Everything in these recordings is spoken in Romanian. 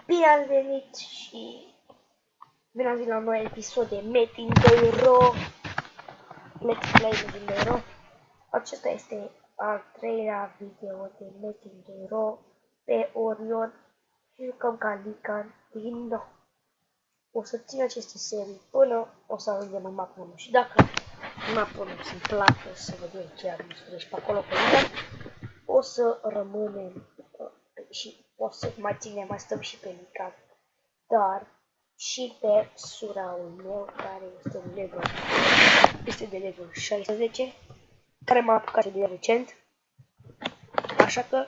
Bine ați venit și bine ați venit la un nou episod de Metin 2 Let's Play Metin 2. Acesta este al treilea video de Metin 2 pe Orion și jucăm ca Lican din nou. O să țin aceste serii până o să ajungem în mapă 1 și dacă în mapă 1 îmi place să vedem ce am și pe acolo pe Lican, o să rămânem și o să mai stăm și pe Lican, dar și pe suraul meu care este de level 16, care m-a apucat de recent, așa că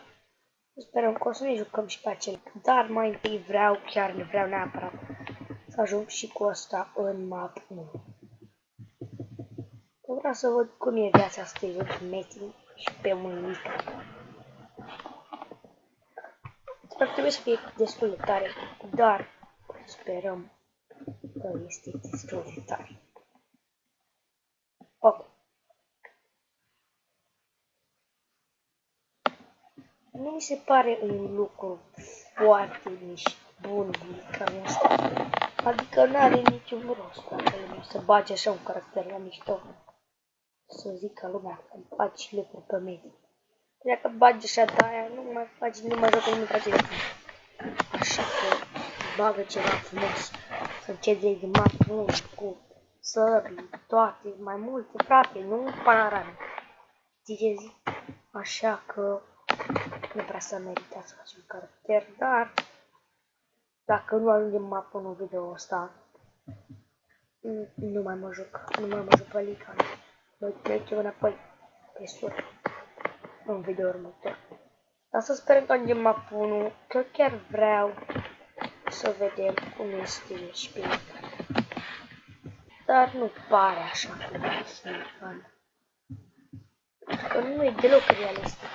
sperăm că o să ne jucăm și pe acel, dar mai întâi vreau neapărat să ajung și cu asta în map 1. Vreau să văd cum e viața asta pe Metin și pe un Lican. Trebuie să fie destul de tare, dar sperăm că este destul de tare. Ok. Nu mi se pare un lucru foarte bun ca asta. Adică nu are niciun rost dacă lumea să bage așa un caracter la mișto. Să zică lumea că faci lucruri pe Metin. Dacă bagi așa de aia, nu mai joacă nimic face de tine. Așa că bagă ceva frumos. Să începi din mapă cu săbii, toate, mai multe, frate, nu panorame. Știi ce zic? Așa că nu prea să merita să facem caracter, dar dacă nu ajungem mapă în video ăsta, nu mai mă joc pe Lican. Noi trecem înapoi pe sur în video următor. Dar să sperăm că ajungem mapă 1, că chiar vreau să vedem cum este și pe Lican. Dar nu pare așa cum este Lican. Că nu e deloc realistic.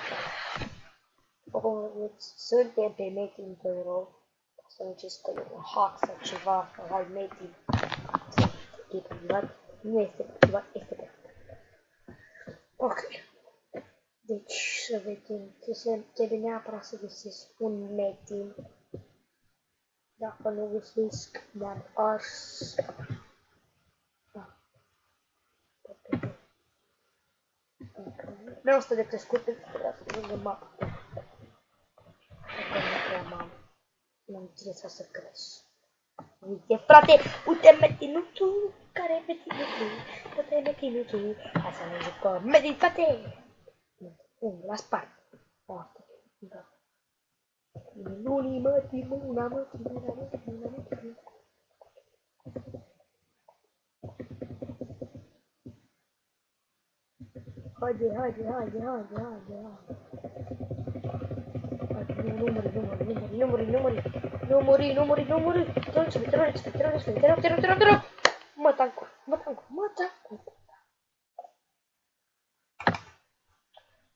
Suntem pe Metin 2, să nu zici că e un hack sau ceva, sau hai Metin, e privat, nu este privat, este privat. Ok. Deci să vedem, trebuie neapărat să găsesc un Metin. Dacă nu găsesc, mi-am ars. Da. Vreau să de crescut pentru că vreau să vând în mapă. Nu-mi interesat să cresc. Uite, frate, uite Metinuțul, care e Metinuțul, uite Metinuțul, hai să ne jucăm, Metin, frate! La spart. Foarte, da. Lunii, mătii, mâna, mătii. Haide. Numări. Te rog. Mă tancu.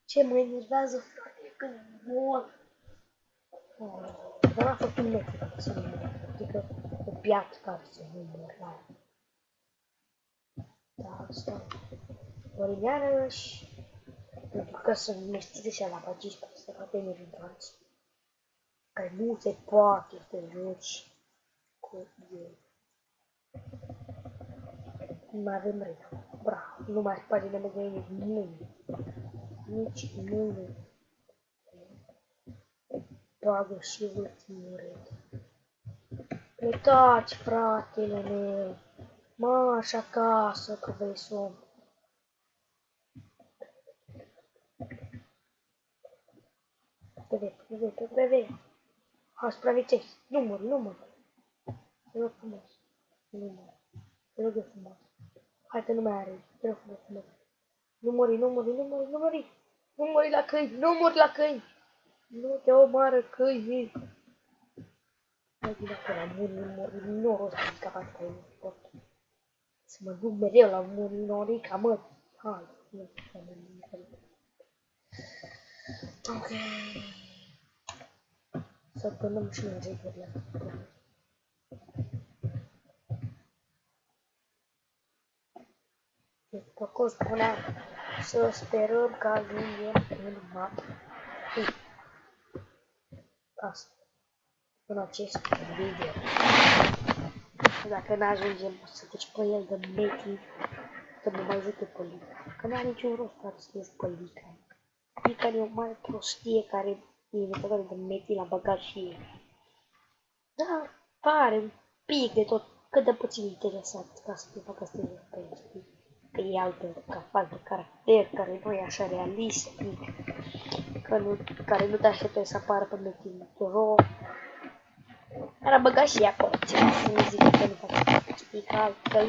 Ce mă enervează, frate, când mor. Dar a făcut Metin să nu mor. Adică o piață care să nu mor la aia. Da, asta. Ori iarăși, pentru că sunt mestite și la pagici, că se poate nervizați. Că nu se poate să joci cu ei. Nu mai avem ritm. Bravo, nu mai spagine de găini nici mâine. Bagă și ultimul ritm. Plecați, fratele meu. Marș acasă, că vrei somn. Bebe. Hai, supraviețuiești. Număr. Te rog frumos. Te rog frumos. Hai că nu mai are. Te rog frumos. Numări. Numări la câini. Nu te omoară câinii. Hai din acolo, muri. Nu rost să scapați ca ei. Să mă duc mereu la Norica, mă. Hai. Ok. Să pânăm și în regulile. După cum spuneam, să sperăm că ajungem în mapă. Asta. în acest video. Dacă n-ajungem să treci pe el de Meti, să mă mai ajute pe Lica. Că n-are niciun rost să scrieți pe Lica. Lica e o mare prostie care e inventatoare de Meti, l-a băgat și el. Da, pare un pic de tot, cât de puțin interesant ca să te facă să te pe el, știi? Că e altă caracter, care nu e așa realistic, care nu te aștepte să apară pe Meti.ro. Dar a băgat și ea acolo, ce să nu zic că nu face, știi, că altfel.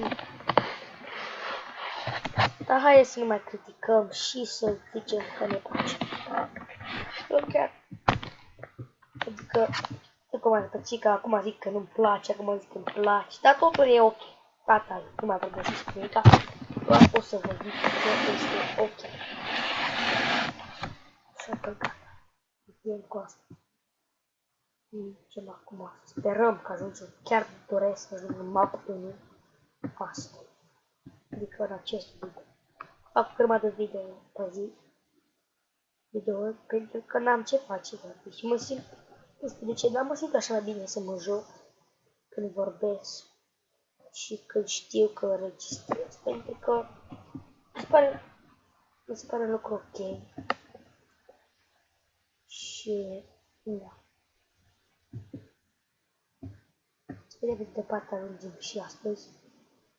Dar hai să nu mai criticăm și să zicem că ne place. Eu chiar, adică, cum am zis, că acum zic că nu-mi place, acum zic că îmi place, dar totul e ok. Gata, nu mai vorbesc cu nimic, doar o să vă zic că este ok. Așa că gata, încheiem cu asta. Ceva acum, sperăm că ajungem, chiar doresc să ajungem mapă pe noi astăzi. Adică în acest video. Fac câteva de video pe zi. Pentru că n-am ce face. Și mă simt, nu știu de ce, dar mă simt așa mai bine să mă joc când vorbesc și când știu că înregistrez. Pentru că mi se pare lucru ok. Și da. Sper de departe ajungem și astăzi.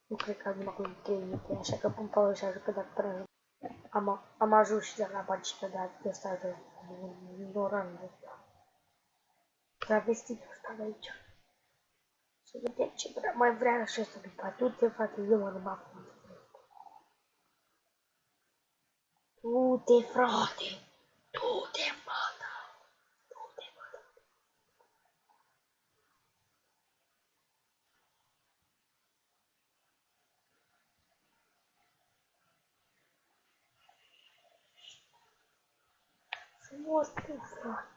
Nu cred că ajungem acum 3 minute, așa că pun pauză și ajung dacă până ajung. Am ajuns și de la pagină de asta de ignorant de asta. Travestitul ăsta de aici. Să vedem ce mai vrea așa să pica. Du-te, frate, eu mă numai acum. Du-te, frate! Du-te, mata! Du-te, mata! Frumos, tu, frate!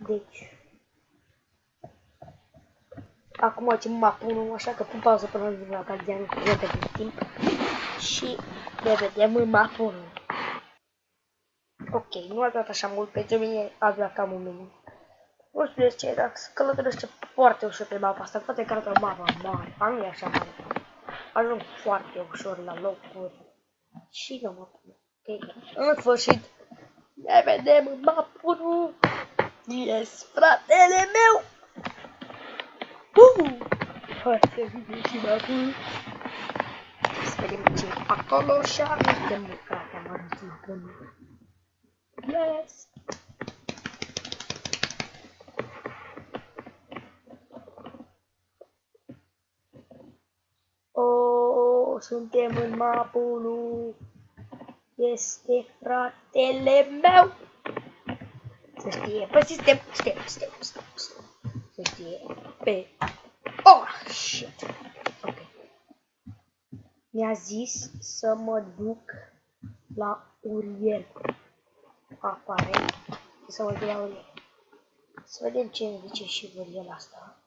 Deci, acum ce mă pun, așa că pun pauză până ajung la gardianul cu repede de timp și ne vedem în mapul. Ok, nu a durat așa mult, pentru mine a durat cam un minut. Nu știu de ce, dar se călătorește foarte ușor pe mapa asta, poate că arată o mapă mare, dar nu e așa mare. Ajung foarte ușor la locuri și nu mă pun. Ok, în sfârșit, ne vedem în mapul. Yes, fratele meu! Foarte bine și mapul. Să vedem ce e acolo și ajungem de frate, am ajuns până. Yes! Oh, suntem în mapul. Este fratele meu. Să știe pe sistem. Să știe pe... Oh, shit. Ok. Mi-a zis să mă duc la Uriel. Aparent. Să mă duc la Uriel. Să vedem ce îmi zice și Uriel asta.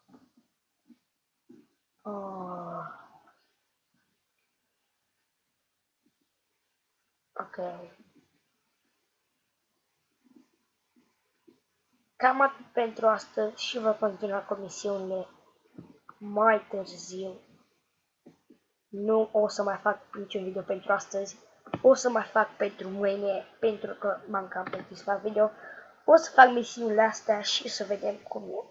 Ok. Cam atât pentru astăzi și vă continua comisiunile mai târziu. Nu o să mai fac niciun video pentru astăzi. O să mai fac pentru mâine, pentru că m-am cam pregătit să fac video. O să fac misiunile astea și să vedem cum e.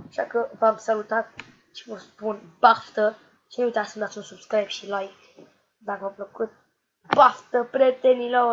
Așa că v-am salutat și vă spun baftă. Și nu uitați să dați un subscribe și like dacă v-a plăcut. Baftă, prietenilor!